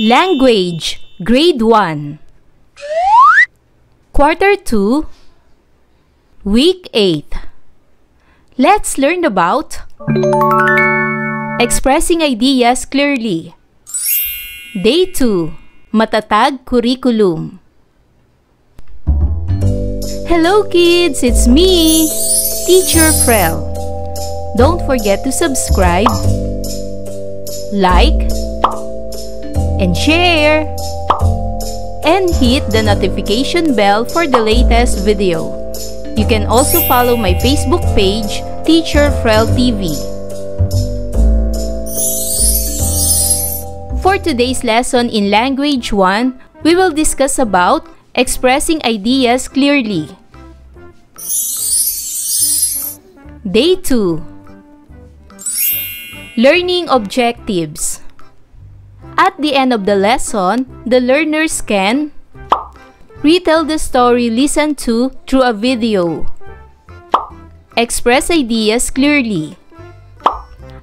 Language, Grade 1, Quarter 2, Week 8. Let's learn about expressing ideas clearly. Day 2, Matatag Curriculum. Hello kids, it's me, Teacher Frel. Don't forget to subscribe, like, and share, and hit the notification bell for the latest video. You can also follow my Facebook page, Teacher Frel TV. For today's lesson in Language 1, we will discuss about expressing ideas clearly. Day 2, Learning Objectives. At the end of the lesson, the learners can retell the story listened to through a video, express ideas clearly,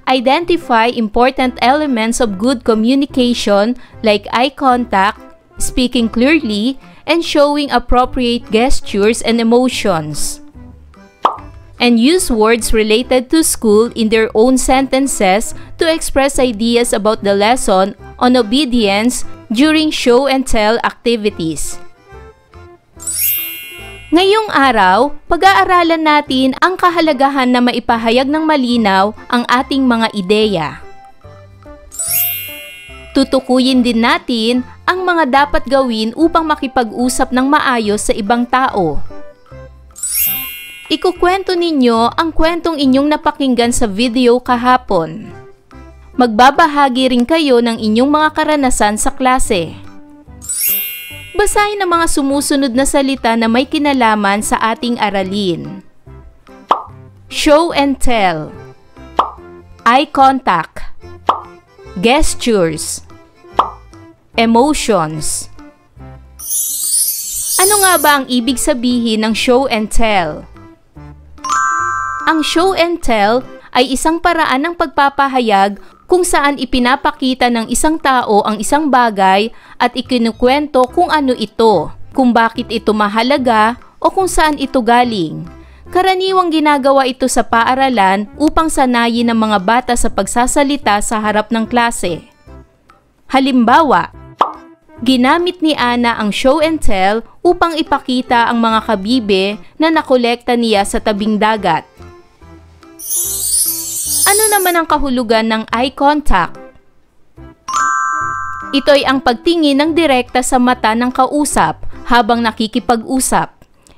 identify important elements of good communication like eye contact, speaking clearly, and showing appropriate gestures and emotions, and use words related to school in their own sentences to express ideas about the lesson on obedience during show and tell activities. Ngayong araw, pag-aaralan natin ang kahalagahan na maipahayag ng malinaw ang ating mga ideya. Tutukuyin din natin ang mga dapat gawin upang makipag-usap ng maayos sa ibang tao. Ikukwento ninyo ang kwentong inyong napakinggan sa video kahapon. Magbabahagi rin kayo ng inyong mga karanasan sa klase. Basahin ang mga sumusunod na salita na may kinalaman sa ating aralin. Show and tell, eye contact, gestures, emotions. Ano nga ba ang ibig sabihin ng show and tell? Ang show and tell ay isang paraan ng pagpapahayag kung saan ipinapakita ng isang tao ang isang bagay at ikinukwento kung ano ito, kung bakit ito mahalaga o kung saan ito galing. Karaniwang ginagawa ito sa paaralan upang sanayin ng mga bata sa pagsasalita sa harap ng klase. Halimbawa, ginamit ni Ana ang show and tell upang ipakita ang mga kabibe na nakolekta niya sa tabing dagat. Ano naman ang kahulugan ng eye contact? Ito ay ang pagtingin ng direkta sa mata ng kausap habang nakikipag-usap.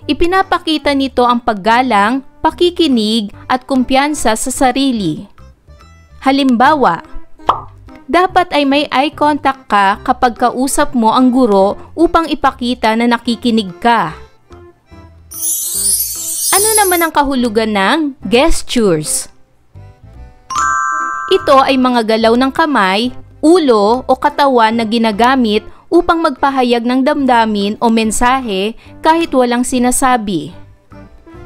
Ipinapakita nito ang paggalang, pakikinig at kumpiyansa sa sarili. Halimbawa, dapat ay may eye contact ka kapag kausap mo ang guro upang ipakita na nakikinig ka. Ano naman ang kahulugan ng gestures? Ito ay mga galaw ng kamay, ulo o katawan na ginagamit upang magpahayag ng damdamin o mensahe kahit walang sinasabi.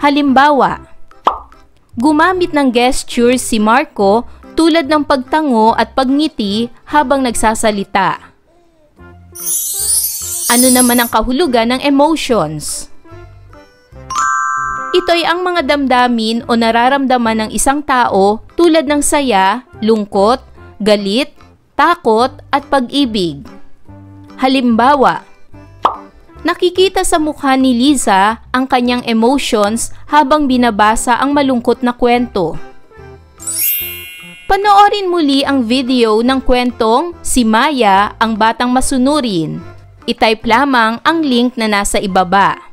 Halimbawa, gumamit ng gestures si Marco tulad ng pagtango at pagngiti habang nagsasalita. Ano naman ang kahulugan ng emotions? Ito ay ang mga damdamin o nararamdaman ng isang tao tulad ng saya, lungkot, galit, takot at pag-ibig. Halimbawa, nakikita sa mukha ni Liza ang kanyang emotions habang binabasa ang malungkot na kwento. Panoorin muli ang video ng kwentong Si Maya ang Batang Masunurin. I-type lamang ang link na nasa ibaba.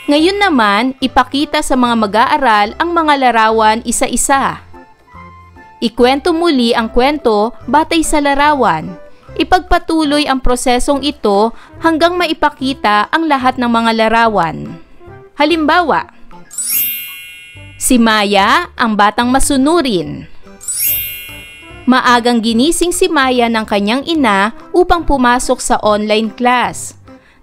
Ngayon naman, ipakita sa mga mag-aaral ang mga larawan isa-isa. Ikwento muli ang kwento batay sa larawan. Ipagpatuloy ang prosesong ito hanggang maipakita ang lahat ng mga larawan. Halimbawa, Si Maya ang Batang Masunurin. Maagang ginising si Maya ng kanyang ina upang pumasok sa online class.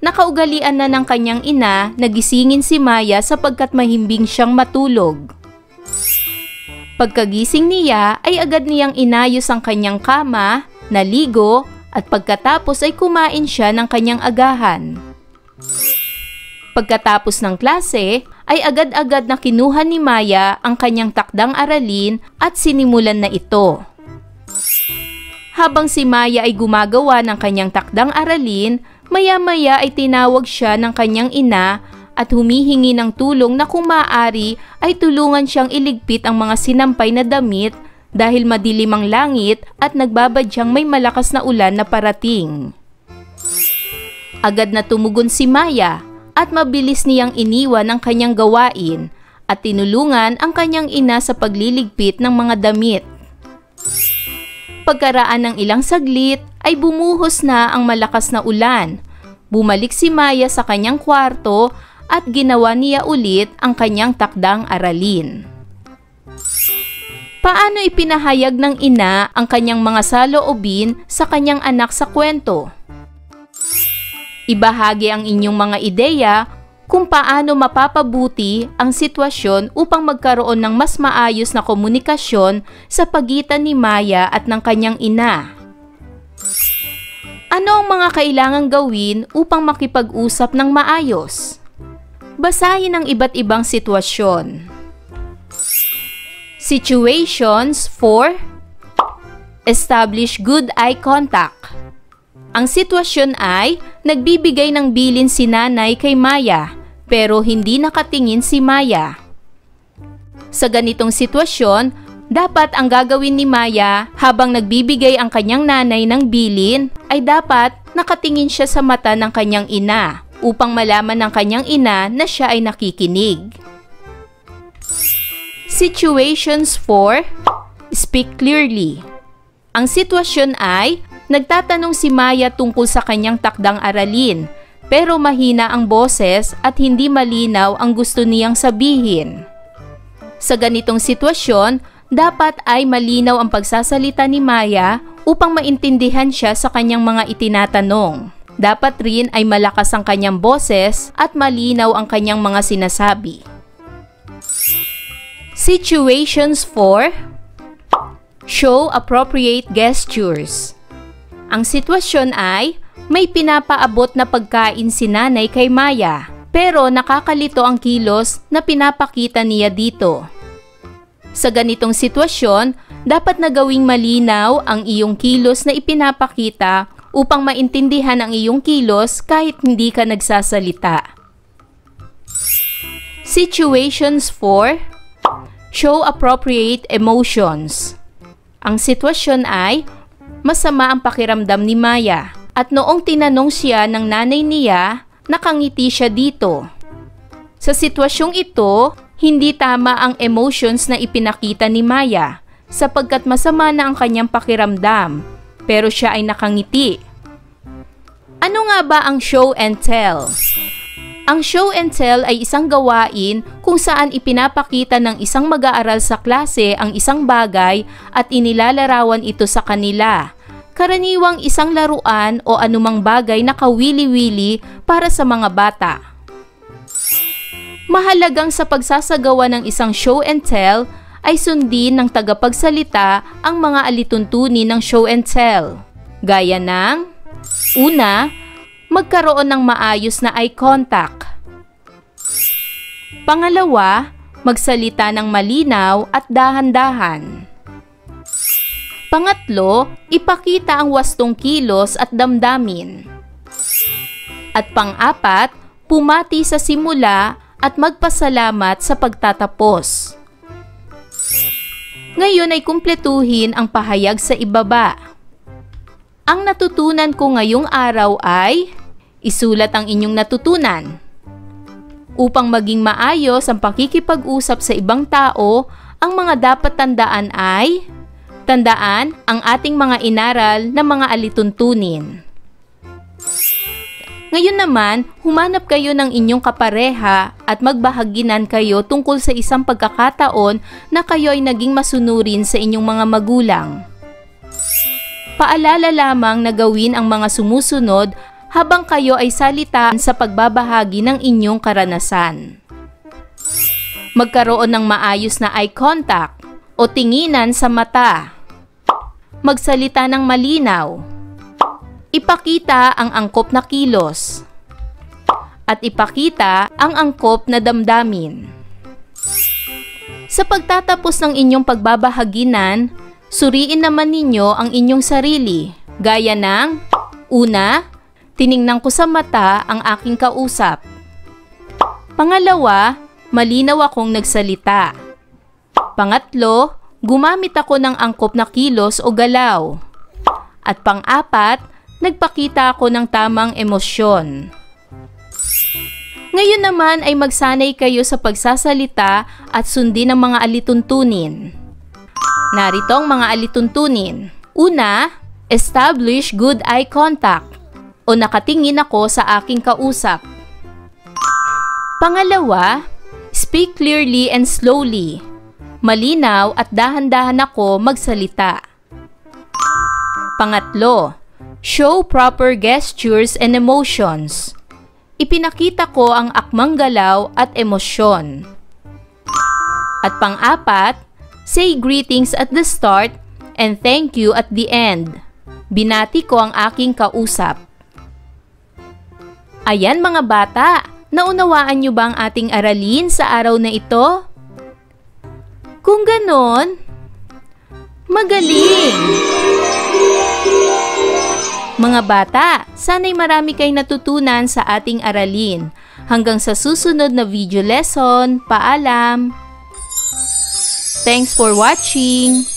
Nakaugalian na ng kanyang ina na gisingin si Maya sapagkat mahimbing siyang matulog. Pagkagising niya ay agad niyang inayos ang kanyang kama, naligo at pagkatapos ay kumain siya ng kanyang agahan. Pagkatapos ng klase, ay agad-agad na kinuha ni Maya ang kanyang takdang aralin at sinimulan na ito. Habang si Maya ay gumagawa ng kanyang takdang aralin, maya-maya ay tinawag siya ng kanyang ina at humihingi ng tulong na kung maaari ay tulungan siyang iligpit ang mga sinampay na damit dahil madilim ang langit at nagbabadyang may malakas na ulan na parating. Agad na tumugon si Maya at mabilis niyang iniwan ang kanyang gawain at tinulungan ang kanyang ina sa pagliligpit ng mga damit. Pagkaraan ng ilang saglit ay bumuhos na ang malakas na ulan. Bumalik si Maya sa kanyang kwarto at ginawa niya ulit ang kanyang takdang aralin. Paano ipinahayag ng ina ang kanyang mga saloobin sa kanyang anak sa kwento? Ibahagi ang inyong mga ideya kung paano mapapabuti ang sitwasyon upang magkaroon ng mas maayos na komunikasyon sa pagitan ni Maya at ng kanyang ina. Ano ang mga kailangang gawin upang makipag-usap ng maayos? Basahin ang iba't ibang sitwasyon. Situations 4. Establish good eye contact. Ang sitwasyon ay nagbibigay ng bilin si nanay kay Maya pero hindi nakatingin si Maya. Sa ganitong sitwasyon, dapat ang gagawin ni Maya habang nagbibigay ang kanyang nanay ng bilin ay dapat nakatingin siya sa mata ng kanyang ina upang malaman ng kanyang ina na siya ay nakikinig. Situations 4. Speak clearly. Ang sitwasyon ay nagtatanong si Maya tungkol sa kanyang takdang aralin, pero mahina ang boses at hindi malinaw ang gusto niyang sabihin. Sa ganitong sitwasyon, dapat ay malinaw ang pagsasalita ni Maya upang maintindihan siya sa kanyang mga itinatanong. Dapat rin ay malakas ang kanyang boses at malinaw ang kanyang mga sinasabi. Situations 4. Show appropriate gestures. Ang sitwasyon ay may pinapaabot na pagkain si nanay kay Maya, pero nakakalito ang kilos na pinapakita niya dito. Sa ganitong sitwasyon, dapat na gawing malinaw ang iyong kilos na ipinapakita upang maintindihan ang iyong kilos kahit hindi ka nagsasalita. Situations 4. Show appropriate emotions. Ang sitwasyon ay masama ang pakiramdam ni Maya at noong tinanong siya ng nanay niya, nakangiti siya dito. Sa sitwasyong ito, hindi tama ang emotions na ipinakita ni Maya sapagkat masama na ang kanyang pakiramdam pero siya ay nakangiti. Ano nga ba ang show and tell? Ang show and tell ay isang gawain kung saan ipinapakita ng isang mag-aaral sa klase ang isang bagay at inilalarawan ito sa kanila. Karaniwang isang laruan o anumang bagay na kawili-wili para sa mga bata. Mahalagang sa pagsasagawa ng isang show and tell ay sundin ng tagapagsalita ang mga alituntunin ng show and tell. Gaya ng: una, magkaroon ng maayos na eye contact. Pangalawa, magsalita ng malinaw at dahan-dahan. Pangatlo, ipakita ang wastong kilos at damdamin. At pang-apat, pumati sa simula at magpasalamat sa pagtatapos. Ngayon ay kumpletuhin ang pahayag sa ibaba. Ang natutunan ko ngayong araw ay: isulat ang inyong natutunan. Upang maging maayos ang pakikipag-usap sa ibang tao, ang mga dapat tandaan ay: tandaan ang ating mga inaral na mga alituntunin. Ngayon naman, humanap kayo ng inyong kapareha at magbahaginan kayo tungkol sa isang pagkakataon na kayo ay naging masunurin sa inyong mga magulang. Paalala lamang na gawin ang mga sumusunod habang kayo ay salitaan sa pagbabahagi ng inyong karanasan. Magkaroon ng maayos na eye contact o tinginan sa mata. Magsalita ng malinaw. Ipakita ang angkop na kilos. At ipakita ang angkop na damdamin. Sa pagtatapos ng inyong pagbabahaginan, suriin naman ninyo ang inyong sarili, gaya ng: una, tiningnan ko sa mata ang aking kausap. Pangalawa, malinaw akong nagsalita. Pangatlo, gumamit ako ng angkop na kilos o galaw. At pang-apat, nagpakita ako ng tamang emosyon. Ngayon naman ay magsanay kayo sa pagsasalita at sundin ang mga alituntunin. Narito ang mga alituntunin. Una, establish good eye contact o nakatingin ako sa aking kausap. Pangalawa, speak clearly and slowly. Malinaw at dahan-dahan ako magsalita. Pangatlo, show proper gestures and emotions. Ipinakita ko ang akmang galaw at emosyon. At pang-apat, say greetings at the start and thank you at the end. Binati ko ang aking kausap. Ayan mga bata, naunawaan niyo ba ang ating aralin sa araw na ito? Kung ganon, magaling! Mga bata, sana'y marami kayong natutunan sa ating aralin. Hanggang sa susunod na video lesson, paalam! Thanks for watching!